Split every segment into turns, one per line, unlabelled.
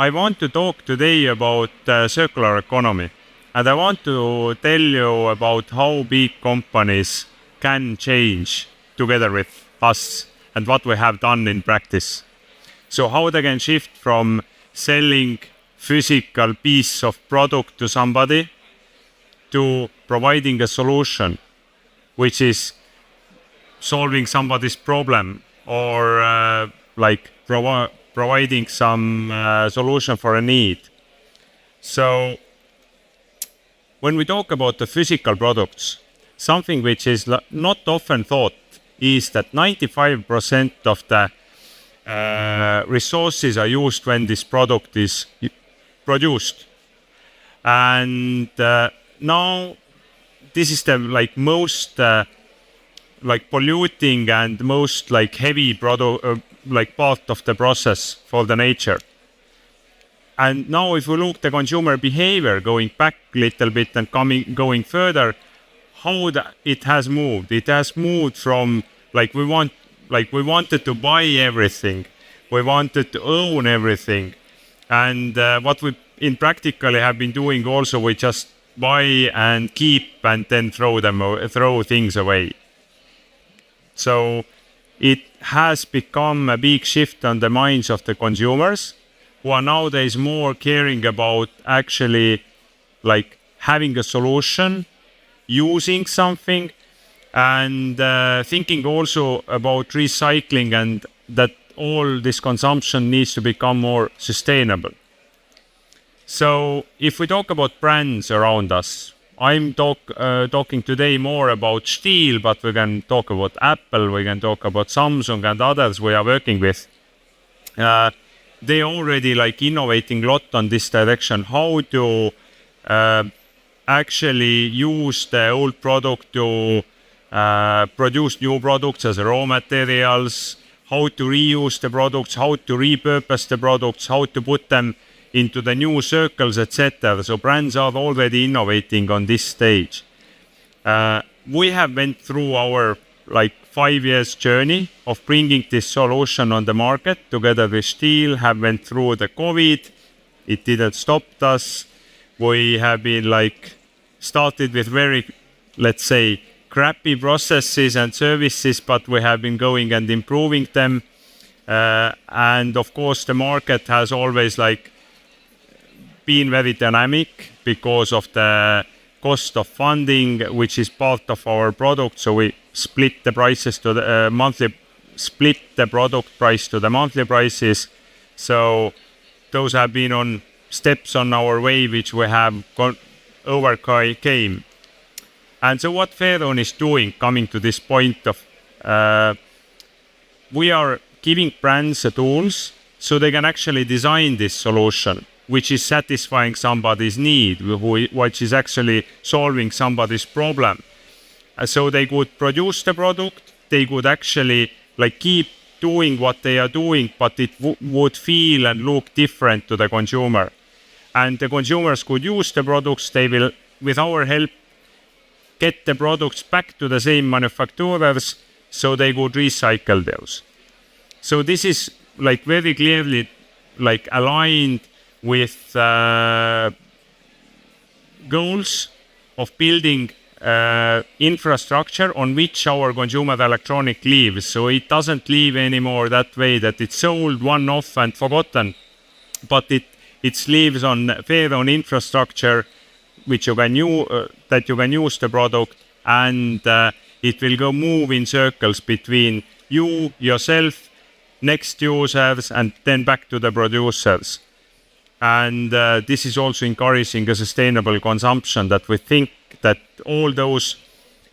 I want to talk today about circular economy. And I want to tell you about how big companies can change together with us and what we have done in practice. So how they can shift from selling physical piece of product to somebody to providing a solution which is solving somebody's problem or providing some solution for a need. So when we talk about the physical products, something which is not often thought is that 95% of the resources are used when this product is produced. And now this is the most polluting and most heavy product part of the process for the nature. And now if we look the consumer behavior, going back a little bit and going further, how it has moved. It has moved from we wanted to buy everything, we wanted to own everything, and what we in practically have been doing also, we just buy and keep and then throw things away. So it has become a big shift on the minds of the consumers, who are nowadays more caring about actually having a solution, using something, and thinking also about recycling, and that all this consumption needs to become more sustainable. So if we talk about brands around us, I'm talking today more about steel, but we can talk about Apple, we can talk about Samsung and others we are working with. They already innovating a lot on this direction, how to actually use the old product to produce new products as raw materials, how to reuse the products, how to repurpose the products, how to put them into the new circles, etc. So brands are already innovating on this stage. We have went through our 5 years journey of bringing this solution on the market together with steel, have went through the COVID. It didn't stop us. We have been started with very, let's say, crappy processes and services, but we have been going and improving them. And of course, the market has always been very dynamic because of the cost of funding, which is part of our product. So we split the prices to the split the product price to the monthly prices. So those have been on steps on our way, which we have overcame. And so what Fairphone is doing, coming to this point of, we are giving brands the tools so they can actually design this solution, which is satisfying somebody's need, which is actually solving somebody's problem. So they could produce the product, they could actually keep doing what they are doing, but it would feel and look different to the consumer. And the consumers could use the products, they will, with our help, get the products back to the same manufacturers so they could recycle those. So this is very clearly aligned with goals of building infrastructure on which our consumer electronic lives. So it doesn't live anymore that way that it's sold one-off and forgotten, but it lives on Fairphone infrastructure, which you can that you can use the product, and it will go move in circles between you, yourself, next users, and then back to the producers. And this is also encouraging a sustainable consumption, that we think that all those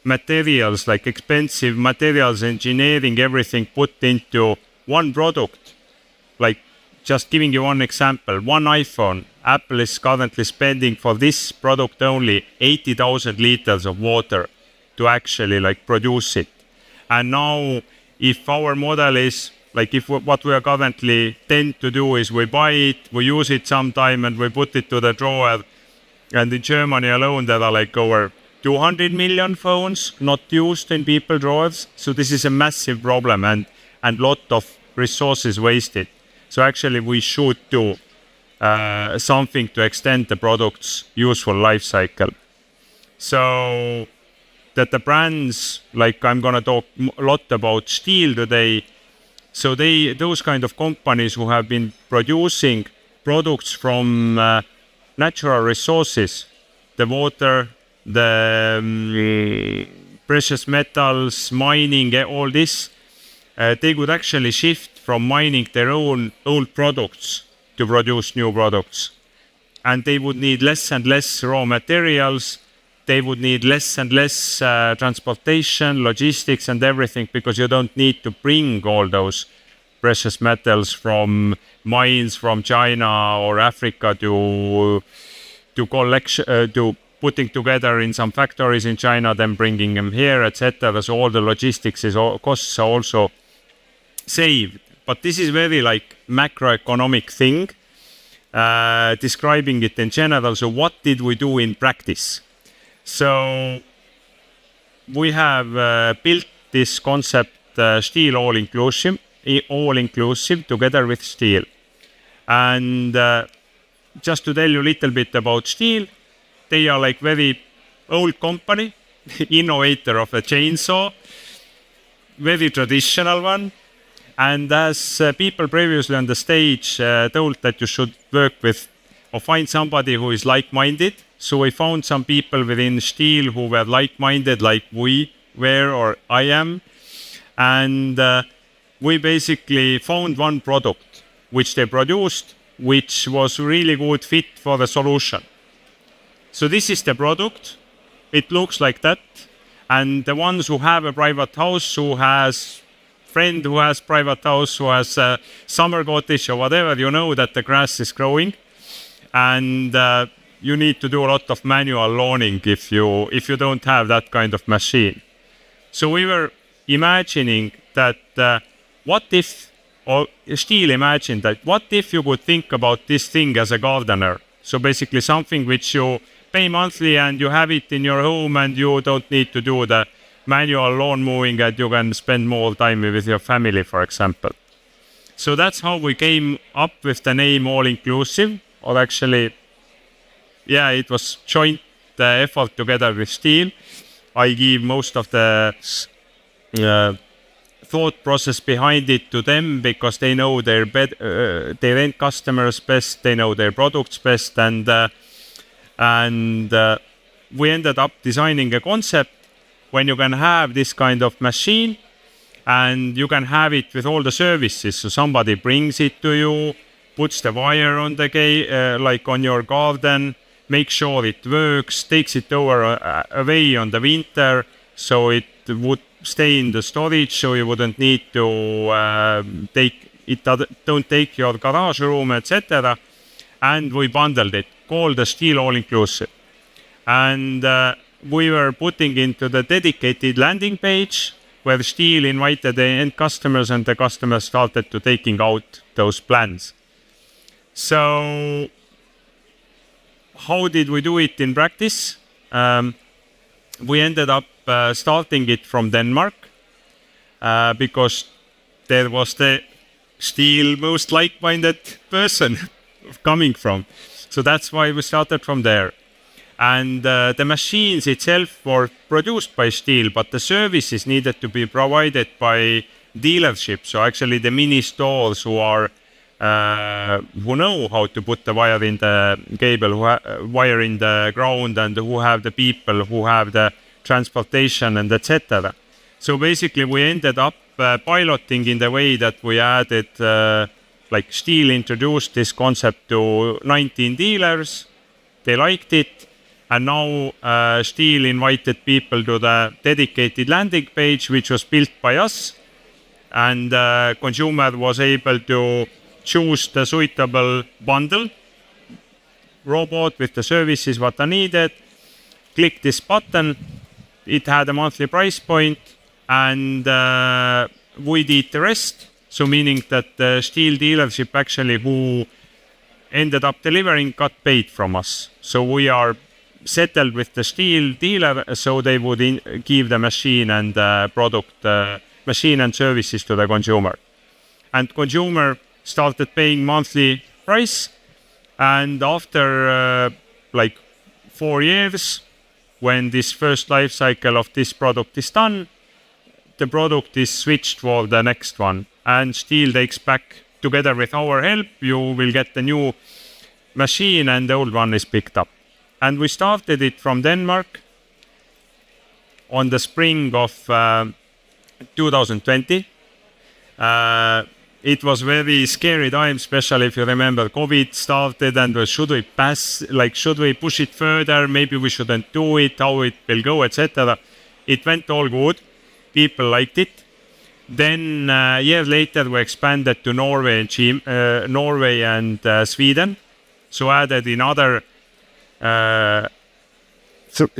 materials, expensive materials, engineering, everything put into one product. Just giving you one example, one iPhone, Apple is currently spending for this product only 80,000 liters of water to actually produce it. And now if our model is what we are currently tend to do is we buy it, we use it sometime, and we put it to the drawer. And in Germany alone, there are over 200 million phones not used in people drawers. So this is a massive problem and lot of resources wasted. So actually we should do something to extend the product's useful life cycle. So that the brands, like I'm going to talk a lot about steel today. So those kind of companies who have been producing products from natural resources, the water, the precious metals, mining, all this, they could actually shift from mining their own old products to produce new products. And they would need less and less raw materials. They would need less and less transportation, logistics and everything, because you don't need to bring all those precious metals from mines from China or Africa to collection, to putting together in some factories in China, then bringing them here, etc. So all the logistics costs are also saved. But this is very like macroeconomic thing, describing it in general. So what did we do in practice? So we have built this concept, steel all-inclusive together with steel. And just to tell you a little bit about steel, they are like very old company, innovator of a chainsaw, very traditional one. And as people previously on the stage told that you should work with or find somebody who is like-minded. So we found some people within steel who were like-minded, like we were or I am. And we basically found one product which they produced, which was really good fit for the solution. So this is the product. It looks like that. And the ones who have a private house, who has friend who has private house, who has a summer cottage or whatever, you know that the grass is growing. And you need to do a lot of manual lawning if you don't have that kind of machine. So we were imagining that what if you could think about this thing as a gardener. So basically something which you pay monthly and you have it in your home and you don't need to do the manual lawn mowing, and you can spend more time with your family, for example. So that's how we came up with the name all-inclusive, or actually, yeah, it was joint effort together with steel. I give most of the thought process behind it to them because they know their end customers best, they know their products best, and we ended up designing a concept when you can have this kind of machine and you can have it with all the services. So somebody brings it to you, puts the wire on the like on your garden, make sure it works, takes it away on the winter, so it would stay in the storage, so you wouldn't need to don't take your garage room, etc. And we bundled it, called the Steel All-Inclusive. And we were putting into the dedicated landing page where Steel invited the end customers, and the customers started to taking out those plans. So how did we do it in practice? We ended up starting it from Denmark because there was the steel most like-minded person coming from. So that's why we started from there. And the machines itself were produced by steel, but the services needed to be provided by dealerships. So actually the mini stores who know how to put the wire in the cable, wire in the ground, and who have the people who have the transportation and etc. So basically we ended up piloting in the way that we added, like Steel introduced this concept to 19 dealers. They liked it. And now Steel invited people to the dedicated landing page, which was built by us. And consumer was able to choose the suitable bundle, robot with the services what are needed, click this button. It had a monthly price point, and we did the rest. So meaning that the Steel dealership actually who ended up delivering got paid from us. So we are settled with the Steel dealer, so they would give the machine and product, machine and services to the consumer. And consumer started paying monthly price, And after like 4 years, when this first life cycle of this product is done, the product is switched for the next one, and Stihl takes back, together with our help, you will get the new machine and the old one is picked up. And we started it from Denmark on the spring of 2020. It was very scary time, especially if you remember COVID started and should we should we push it further? Maybe we shouldn't do it, how it will go, etc. It went all good. People liked it. Then a year later, we expanded to Norway and Sweden. So added another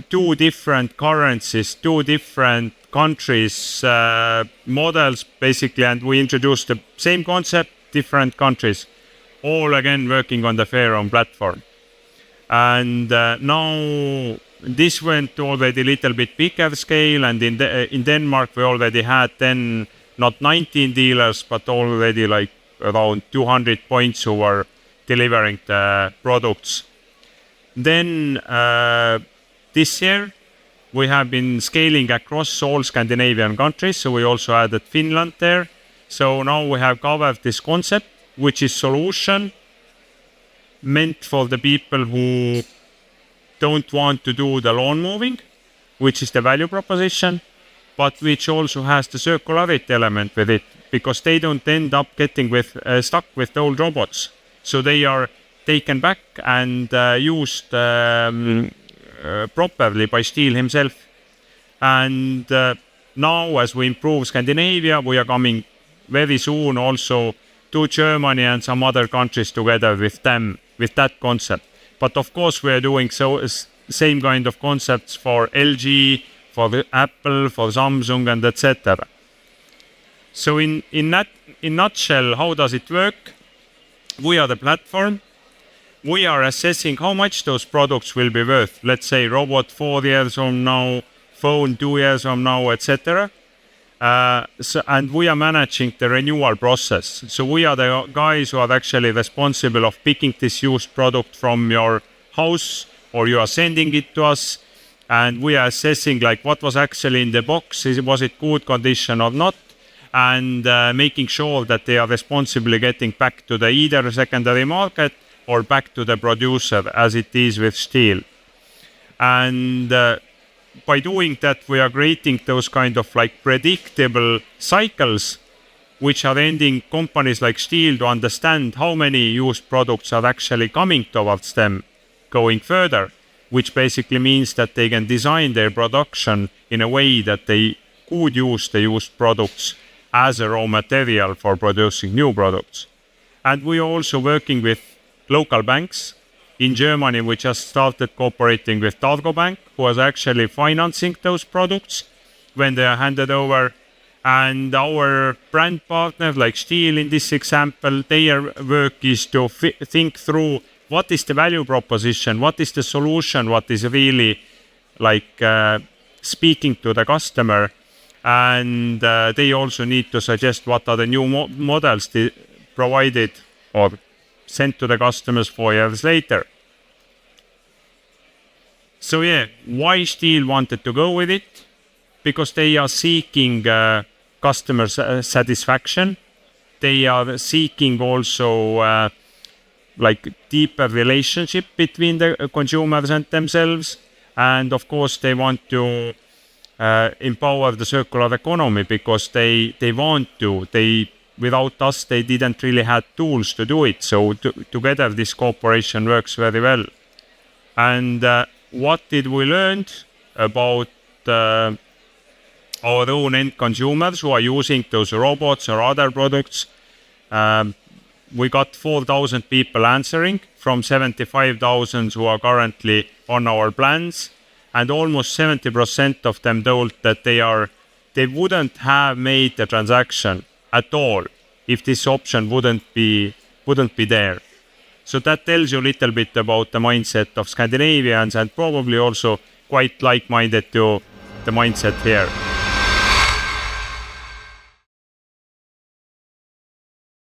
2 different currencies, 2 different countries, models basically, and we introduced the same concept, different countries, all again working on the Fairhome platform. And now this went already a little bit bigger scale, and in Denmark we already had then not 19 dealers, but already like around 200 points who were delivering the products. Then this year we have been scaling across all Scandinavian countries, so we also added Finland there. So now we have covered this concept, which is solution meant for the people who don't want to do the lawn moving, which is the value proposition, but which also has the circularity element with it, because they don't end up getting stuck with the old robots. So they are taken back and used properly by Stihl himself. And now, as we improve Scandinavia, we are coming very soon also to Germany and some other countries together with them, with that concept. But of course, we are doing same kind of concepts for LG, for the Apple, for Samsung, and etc. So in nutshell, how does it work? We are the platform. We are assessing how much those products will be worth. Let's say robot 4 years from now, phone 2 years from now, etc. And we are managing the renewal process. So we are the guys who are actually responsible of picking this used product from your house, or you are sending it to us, and we are assessing like what was actually in the box, was it good condition or not, and making sure that they are responsibly getting back to the either secondary market or back to the producer, as it is with Stihl. And by doing that, we are creating those kind of like predictable cycles, which are ending companies like Stihl to understand how many used products are actually coming towards them going further, which basically means that they can design their production in a way that they could use the used products as a raw material for producing new products. And we are also working with local banks. In Germany, we just started cooperating with Targo Bank, who was actually financing those products when they are handed over. And our brand partner, like Stihl in this example, their work is to think through what is the value proposition, what is the solution, what is really like speaking to the customer. And they also need to suggest what are the new models provided or sent to the customers 4 years later. So yeah, why Stihl wanted to go with it? Because they are seeking customer satisfaction. They are seeking also like deeper relationship between the consumers and themselves. And of course, they want to empower the circular economy, because they want to. Without us, they didn't really have tools to do it. So together, this cooperation works very well. And what did we learn about our own end consumers who are using those robots or other products? We got 4,000 people answering from 75,000 who are currently on our plans. And almost 70% of them told that they wouldn't have made the transaction at all if this option wouldn't be there. So that tells you a little bit about the mindset of Scandinavians, and probably also quite like-minded to the mindset here.